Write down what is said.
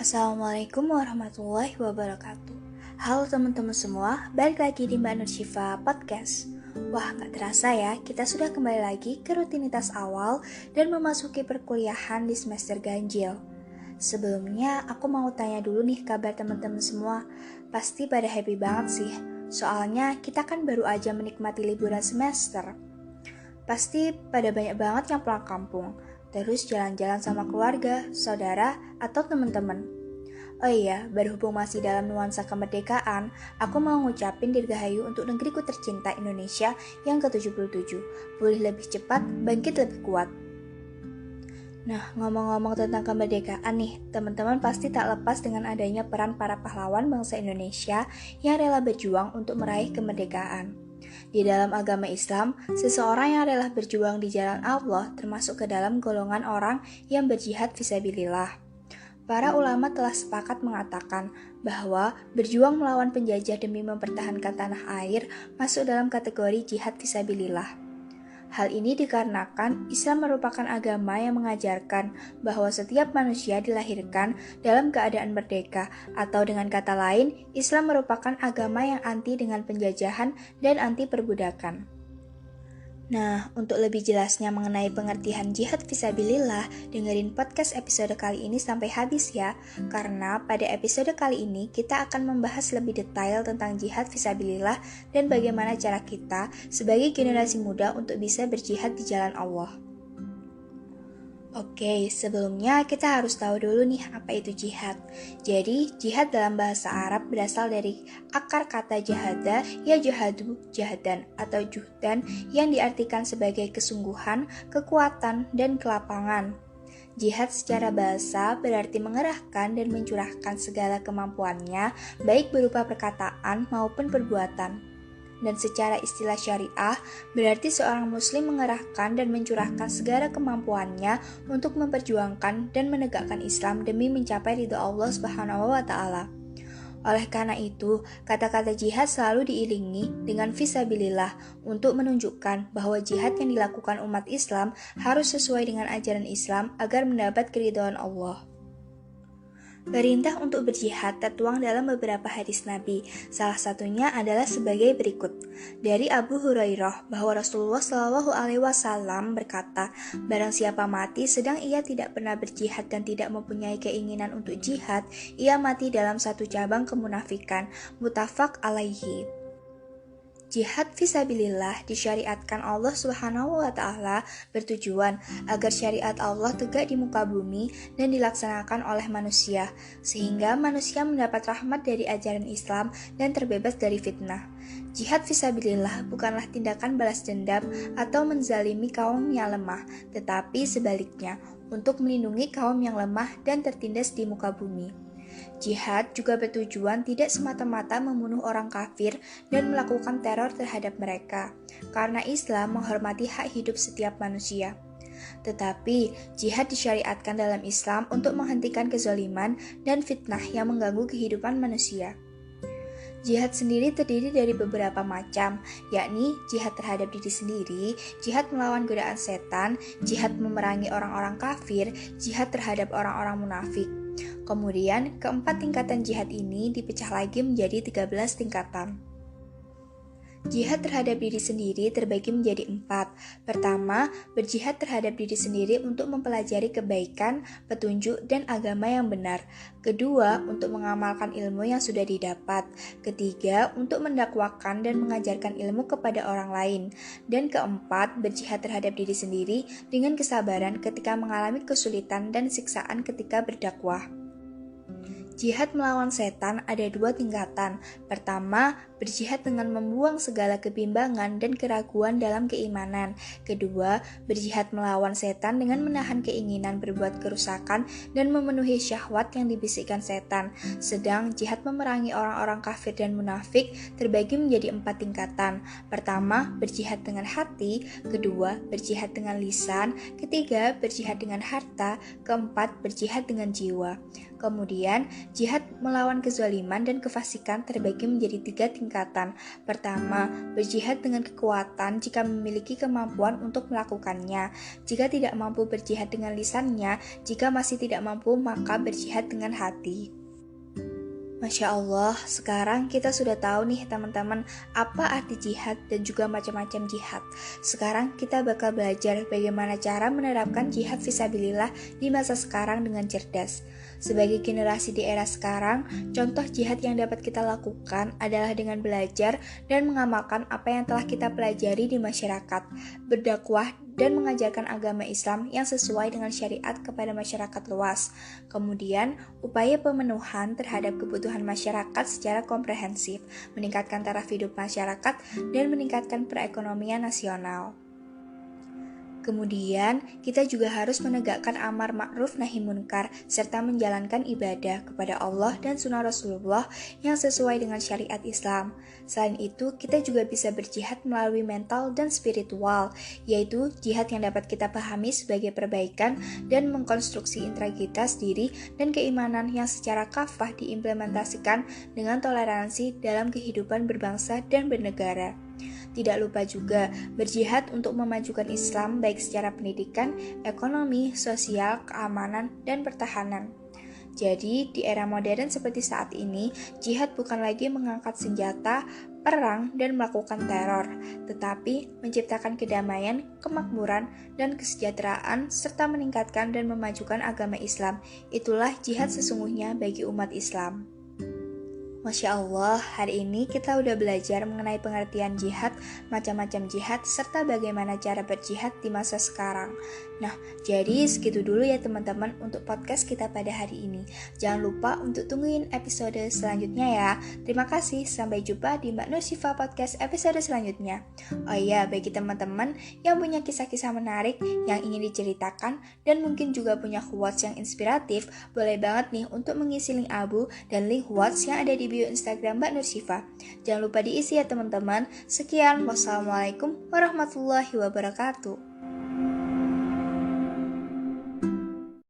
Assalamualaikum warahmatullahi wabarakatuh. Halo teman-teman semua, balik lagi di Mbak Nur Syifa Podcast. Wah, gak terasa ya, kita sudah kembali lagi ke rutinitas awal dan memasuki perkuliahan di semester ganjil. Sebelumnya, aku mau tanya dulu nih kabar teman-teman semua. Pasti pada happy banget sih, soalnya kita kan baru aja menikmati liburan semester. Pasti pada banyak banget yang pulang kampung, terus jalan-jalan sama keluarga, saudara, atau teman-teman. Oh iya, berhubung masih dalam nuansa kemerdekaan, aku mau ngucapin dirgahayu untuk negeriku tercinta Indonesia yang ke-77. Pulih lebih cepat, bangkit lebih kuat. Nah, ngomong-ngomong tentang kemerdekaan nih, teman-teman pasti tak lepas dengan adanya peran para pahlawan bangsa Indonesia yang rela berjuang untuk meraih kemerdekaan. Di dalam agama Islam, seseorang yang rela berjuang di jalan Allah termasuk ke dalam golongan orang yang berjihad fisabilillah. Para ulama telah sepakat mengatakan bahwa berjuang melawan penjajah demi mempertahankan tanah air masuk dalam kategori jihad fisabilillah. Hal ini dikarenakan Islam merupakan agama yang mengajarkan bahwa setiap manusia dilahirkan dalam keadaan merdeka, atau dengan kata lain, Islam merupakan agama yang anti dengan penjajahan dan anti perbudakan. Nah, untuk lebih jelasnya mengenai pengertian jihad fisabilillah, dengerin podcast episode kali ini sampai habis ya, karena pada episode kali ini kita akan membahas lebih detail tentang jihad fisabilillah dan bagaimana cara kita sebagai generasi muda untuk bisa berjihad di jalan Allah. Oke, sebelumnya kita harus tahu dulu nih apa itu jihad. Jadi, jihad dalam bahasa Arab berasal dari akar kata jahada, ya jahadu, jahadan, atau juhdan yang diartikan sebagai kesungguhan, kekuatan, dan kelapangan. Jihad secara bahasa berarti mengerahkan dan mencurahkan segala kemampuannya, baik berupa perkataan maupun perbuatan. Dan secara istilah syariah, berarti seorang muslim mengerahkan dan mencurahkan segala kemampuannya untuk memperjuangkan dan menegakkan Islam demi mencapai ridha Allah Subhanahu wa Ta'ala. Oleh karena itu, kata-kata jihad selalu diiringi dengan fisabilillah untuk menunjukkan bahwa jihad yang dilakukan umat Islam harus sesuai dengan ajaran Islam agar mendapat keridhaan Allah. Perintah untuk berjihad tertuang dalam beberapa hadis Nabi. Salah satunya adalah sebagai berikut. Dari Abu Hurairah bahwa Rasulullah SAW berkata, barang siapa mati sedang ia tidak pernah berjihad dan tidak mempunyai keinginan untuk jihad, ia mati dalam satu cabang kemunafikan. Muttafaq alaihi. Jihad fisabilillah disyariatkan Allah Subhanahu wa Ta'ala bertujuan agar syariat Allah tegak di muka bumi dan dilaksanakan oleh manusia, sehingga manusia mendapat rahmat dari ajaran Islam dan terbebas dari fitnah. Jihad fisabilillah bukanlah tindakan balas dendam atau menzalimi kaum yang lemah, tetapi sebaliknya, untuk melindungi kaum yang lemah dan tertindas di muka bumi. Jihad juga bertujuan tidak semata-mata membunuh orang kafir dan melakukan teror terhadap mereka, karena Islam menghormati hak hidup setiap manusia. Tetapi, jihad disyariatkan dalam Islam untuk menghentikan kezaliman dan fitnah yang mengganggu kehidupan manusia. Jihad sendiri terdiri dari beberapa macam, yakni jihad terhadap diri sendiri, jihad melawan godaan setan, jihad memerangi orang-orang kafir, jihad terhadap orang-orang munafik. Kemudian, keempat tingkatan jihad ini dipecah lagi menjadi 13 tingkatan. Jihad terhadap diri sendiri terbagi menjadi 4. Pertama, berjihad terhadap diri sendiri untuk mempelajari kebaikan, petunjuk, dan agama yang benar. Kedua, untuk mengamalkan ilmu yang sudah didapat. Ketiga, untuk mendakwakan dan mengajarkan ilmu kepada orang lain. Dan keempat, berjihad terhadap diri sendiri dengan kesabaran ketika mengalami kesulitan dan siksaan ketika berdakwah. Jihad melawan setan ada 2 tingkatan. Pertama, berjihad dengan membuang segala kebimbangan dan keraguan dalam keimanan. Kedua, berjihad melawan setan dengan menahan keinginan berbuat kerusakan dan memenuhi syahwat yang dibisikkan setan. Sedang jihad memerangi orang-orang kafir dan munafik terbagi menjadi 4 tingkatan. Pertama, berjihad dengan hati. Kedua, berjihad dengan lisan. Ketiga, berjihad dengan harta. Keempat, berjihad dengan jiwa. Kemudian, jihad melawan kezaliman dan kefasikan terbagi menjadi 3 tingkatan. Pertama, berjihad dengan kekuatan jika memiliki kemampuan untuk melakukannya. Jika tidak mampu berjihad dengan lisannya, jika masih tidak mampu maka berjihad dengan hati. Masya Allah, sekarang kita sudah tahu nih teman-teman apa arti jihad dan juga macam-macam jihad. Sekarang kita bakal belajar bagaimana cara menerapkan jihad fisabilillah di masa sekarang dengan cerdas. Sebagai generasi di era sekarang, contoh jihad yang dapat kita lakukan adalah dengan belajar dan mengamalkan apa yang telah kita pelajari di masyarakat, berdakwah dan mengajarkan agama Islam yang sesuai dengan syariat kepada masyarakat luas. Kemudian, upaya pemenuhan terhadap kebutuhan masyarakat secara komprehensif, meningkatkan taraf hidup masyarakat, dan meningkatkan perekonomian nasional. Kemudian, kita juga harus menegakkan amar ma'ruf nahi munkar serta menjalankan ibadah kepada Allah dan sunnah Rasulullah yang sesuai dengan syariat Islam. Selain itu, kita juga bisa berjihad melalui mental dan spiritual, yaitu jihad yang dapat kita pahami sebagai perbaikan dan mengkonstruksi integritas diri dan keimanan yang secara kafah diimplementasikan dengan toleransi dalam kehidupan berbangsa dan bernegara. Tidak lupa juga berjihad untuk memajukan Islam baik secara pendidikan, ekonomi, sosial, keamanan, dan pertahanan. Jadi, di era modern seperti saat ini, jihad bukan lagi mengangkat senjata, perang, dan melakukan teror, tetapi menciptakan kedamaian, kemakmuran, dan kesejahteraan, serta meningkatkan dan memajukan agama Islam. Itulah jihad sesungguhnya bagi umat Islam. Masya Allah, hari ini kita udah belajar mengenai pengertian jihad, macam-macam jihad, serta bagaimana cara berjihad di masa sekarang. Nah, jadi segitu dulu ya teman-teman untuk podcast kita pada hari ini. Jangan lupa untuk tungguin episode selanjutnya ya. Terima kasih, sampai jumpa di Mbak Nur Syifa Podcast episode selanjutnya. Oh iya, bagi teman-teman yang punya kisah-kisah menarik yang ingin diceritakan dan mungkin juga punya quotes yang inspiratif, boleh banget nih untuk mengisi link Abu dan link quotes yang ada di bio Instagram Mbak Nur Syifa. Jangan lupa diisi ya teman-teman. Sekian, wassalamualaikum warahmatullahi wabarakatuh.